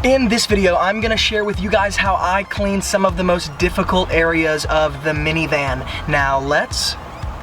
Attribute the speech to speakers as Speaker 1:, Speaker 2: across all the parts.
Speaker 1: In this video, I'm gonna share with you guys how I clean some of the most difficult areas of the minivan. Now let's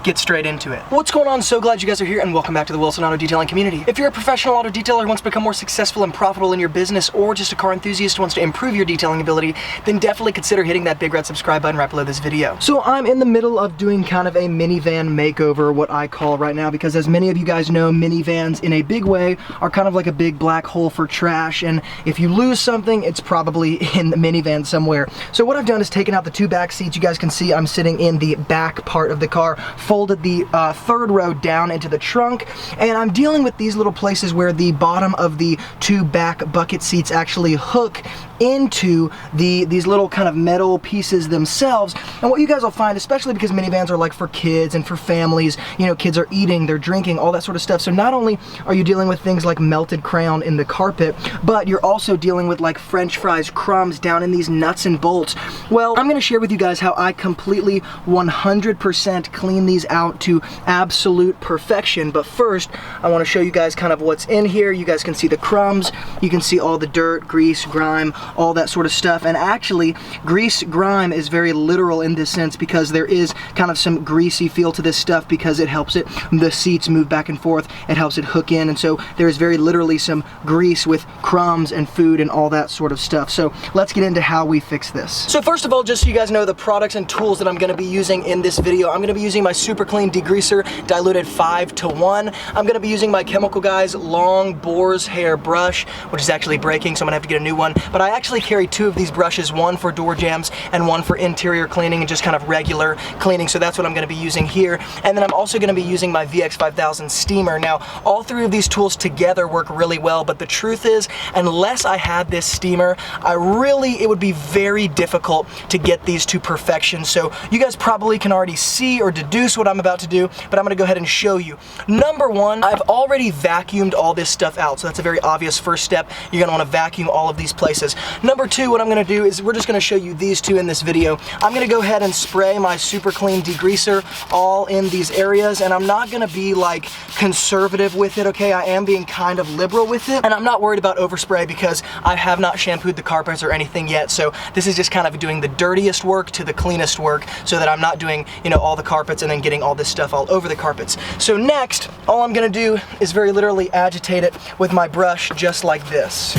Speaker 1: get straight into it. What's going on? So glad you guys are here and welcome back to the Wilson Auto Detailing community. If you're a professional auto detailer who wants to become more successful and profitable in your business, or just a car enthusiast who wants to improve your detailing ability, then definitely consider hitting that big red subscribe button right below this video. So I'm in the middle of doing kind of a minivan makeover, what I call right now, because as many of you guys know, minivans in a big way are kind of like a big black hole for trash, and if you lose something, it's probably in the minivan somewhere. So what I've done is taken out the two back seats. You guys can see I'm sitting in the back part of the car, folded the third row down into the trunk, and I'm dealing with these little places where the bottom of the two back bucket seats actually hook into these little kind of metal pieces themselves. And what you guys will find, especially because minivans are like for kids and for families, you know, kids are eating, they're drinking, all that sort of stuff. So not only are you dealing with things like melted crayon in the carpet, but you're also dealing with like French fries crumbs down in these nuts and bolts. Well, I'm gonna share with you guys how I completely 100% clean these out to absolute perfection. But first, I wanna show you guys kind of what's in here. You guys can see the crumbs, you can see all the dirt, grease, grime, all that sort of stuff. And actually, grease, grime is very literal in this sense because there is kind of some greasy feel to this stuff because it helps the seats move back and forth, it helps it hook in, and so there is very literally some grease with crumbs and food and all that sort of stuff. So let's get into how we fix this. So first of all, just so you guys know the products and tools that I'm gonna be using in this video, I'm gonna be using my Super Clean Degreaser diluted 5:1. I'm gonna be using my Chemical Guys long boar's hair brush, which is actually breaking, so I'm gonna have to get a new one. But I actually carry two of these brushes, one for door jams and one for interior cleaning and just kind of regular cleaning, so that's what I'm gonna be using here. And then I'm also gonna be using my VX5000 steamer. Now, all three of these tools together work really well, but the truth is, unless I had this steamer, it would be very difficult to get these to perfection. So you guys probably can already see or deduce what I'm about to do, but I'm gonna go ahead and show you. Number one, I've already vacuumed all this stuff out, so that's a very obvious first step. You're gonna wanna vacuum all of these places. Number two, what I'm gonna do is we're just gonna show you these two in this video. I'm gonna go ahead and spray my Super Clean Degreaser all in these areas, and I'm not gonna be like conservative with it, okay? I am being kind of liberal with it, and I'm not worried about overspray because I have not shampooed the carpets or anything yet, so this is just kind of doing the dirtiest work to the cleanest work so that I'm not doing, you know, all the carpets and then getting all this stuff all over the carpets. So next, all I'm gonna do is very literally agitate it with my brush just like this.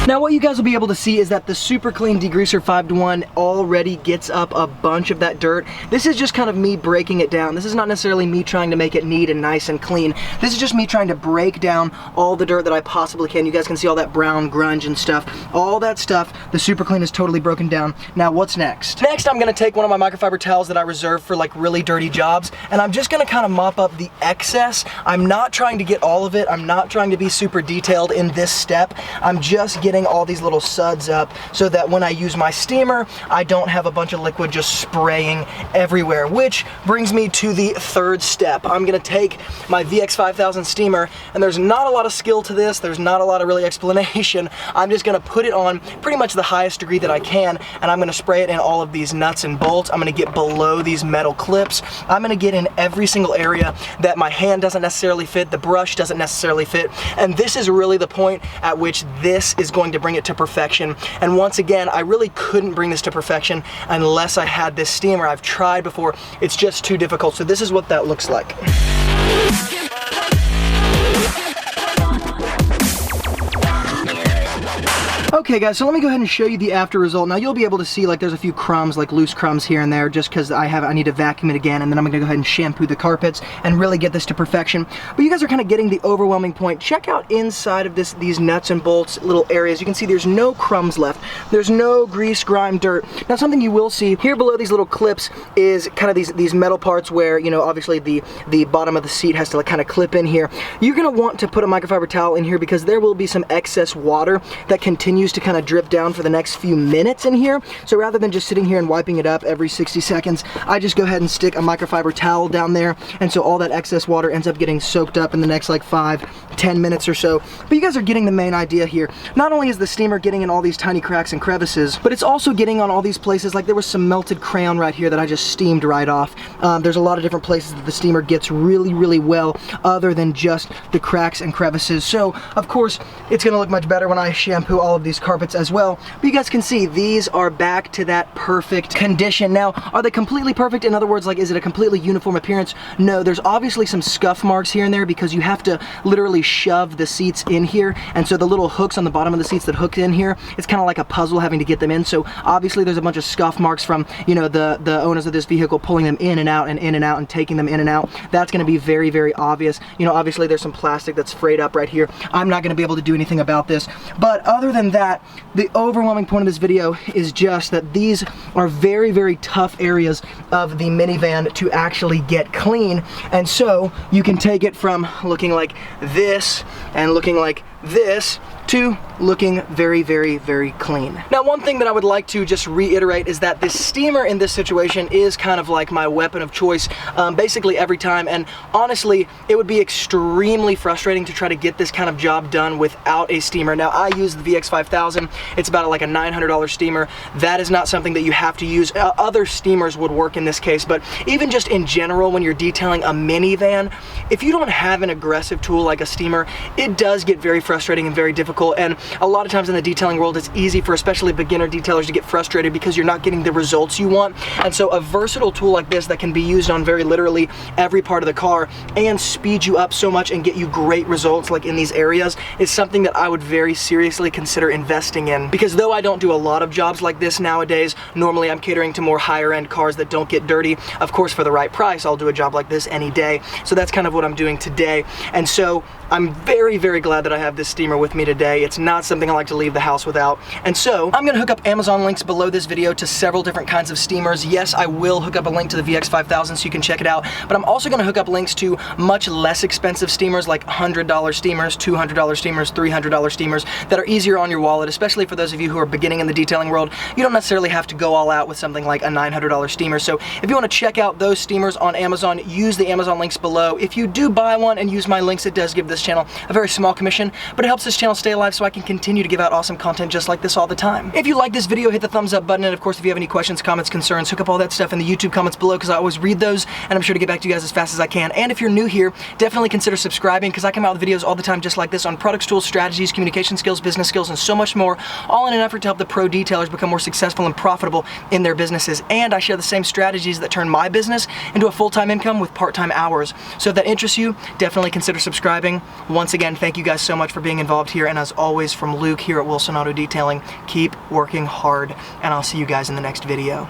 Speaker 1: Now what you guys will be able to see is that the Super Clean Degreaser 5:1 already gets up a bunch of that dirt. This is just kind of me breaking it down. This is not necessarily me trying to make it neat and nice and clean. This is just me trying to break down all the dirt that I possibly can. You guys can see all that brown grunge and stuff. All that stuff, the Super Clean is totally broken down. Now what's next? Next, I'm gonna take one of my microfiber towels that I reserve for like really dirty jobs, and I'm just gonna kind of mop up the excess. I'm not trying to get all of it. I'm not trying to be super detailed in this step. I'm just getting all these little suds up so that when I use my steamer, I don't have a bunch of liquid just spraying everywhere, which brings me to the third step. I'm gonna take my VX5000 steamer, and there's not a lot of skill to this, there's not a lot of really explanation. I'm just gonna put it on pretty much the highest degree that I can, and I'm gonna spray it in all of these nuts and bolts. I'm gonna get below these metal clips. I'm gonna get in every single area that my hand doesn't necessarily fit, the brush doesn't necessarily fit, and this is really the point at which this is going to bring it to perfection. And once again, I really couldn't bring this to perfection unless I had this steamer. I've tried before, it's just too difficult. So this is what that looks like. Okay guys, so let me go ahead and show you the after result. Now you'll be able to see like there's a few crumbs, like loose crumbs here and there, just because I need to vacuum it again, and then I'm gonna go ahead and shampoo the carpets and really get this to perfection. But you guys are kind of getting the overwhelming point. Check out inside of these nuts and bolts little areas. You can see there's no crumbs left. There's no grease, grime, dirt. Now something you will see here below these little clips is kind of these metal parts where, you know, obviously the bottom of the seat has to like kind of clip in here. You're gonna want to put a microfiber towel in here because there will be some excess water that continues can use to kind of drip down for the next few minutes in here. So rather than just sitting here and wiping it up every 60 seconds, I just go ahead and stick a microfiber towel down there, and so all that excess water ends up getting soaked up in the next like 5-10 minutes or so. But you guys are getting the main idea here. Not only is the steamer getting in all these tiny cracks and crevices, but it's also getting on all these places. Like there was some melted crayon right here that I just steamed right off. There's a lot of different places that the steamer gets really well, other than just the cracks and crevices. So of course it's gonna look much better when I shampoo all of these carpets as well. But you guys can see these are back to that perfect condition. Now, are they completely perfect? In other words, like, is it a completely uniform appearance? No, there's obviously some scuff marks here and there because you have to literally shove the seats in here, and so the little hooks on the bottom of the seats that hook in here, it's kind of like a puzzle having to get them in. So obviously there's a bunch of scuff marks from, you know, the owners of this vehicle pulling them in and out and taking them in and out. That's going to be very obvious. You know, obviously there's some plastic that's frayed up right here. I'm not going to be able to do anything about this, but other than that, the overwhelming point of this video is just that these are very tough areas of the minivan to actually get clean. And so you can take it from looking like this and looking like this to looking very clean. Now, one thing that I would like to just reiterate is that this steamer in this situation is kind of like my weapon of choice basically every time, and honestly it would be extremely frustrating to try to get this kind of job done without a steamer. Now, I use the VX5000. It's about like a $900 steamer. That is not something that you have to use. Other steamers would work in this case, but even just in general, when you're detailing a minivan, if you don't have an aggressive tool like a steamer, it does get very frustrating and very difficult. And a lot of times in the detailing world, it's easy for especially beginner detailers to get frustrated because you're not getting the results you want. And so a versatile tool like this that can be used on very literally every part of the car and speed you up so much and get you great results like in these areas is something that I would very seriously consider investing in. Because though I don't do a lot of jobs like this nowadays, normally I'm catering to more higher end cars that don't get dirty. Of course, for the right price, I'll do a job like this any day. So that's kind of what I'm doing today. And so I'm very glad that I have this steamer with me today. It's not something I like to leave the house without. And so I'm gonna hook up Amazon links below this video to several different kinds of steamers. Yes, I will hook up a link to the VX5000 so you can check it out, but I'm also gonna hook up links to much less expensive steamers like $100 steamers, $200 steamers, $300 steamers that are easier on your wallet, especially for those of you who are beginning in the detailing world. You don't necessarily have to go all out with something like a $900 steamer. So if you wanna check out those steamers on Amazon, use the Amazon links below. If you do buy one and use my links, it does give this channel a very small commission, but it helps this channel stay alive so I can continue to give out awesome content just like this all the time. If you like this video, hit the thumbs up button, and of course if you have any questions, comments, concerns, hook up all that stuff in the YouTube comments below because I always read those and I'm sure to get back to you guys as fast as I can. And if you're new here, definitely consider subscribing because I come out with videos all the time just like this on products, tools, strategies, communication skills, business skills, and so much more, all in an effort to help the pro detailers become more successful and profitable in their businesses. And I share the same strategies that turn my business into a full-time income with part-time hours. So if that interests you, definitely consider subscribing. Once again, thank you guys so much for being involved here, and as always, from Luke here at Wilson Auto Detailing, keep working hard, and I'll see you guys in the next video.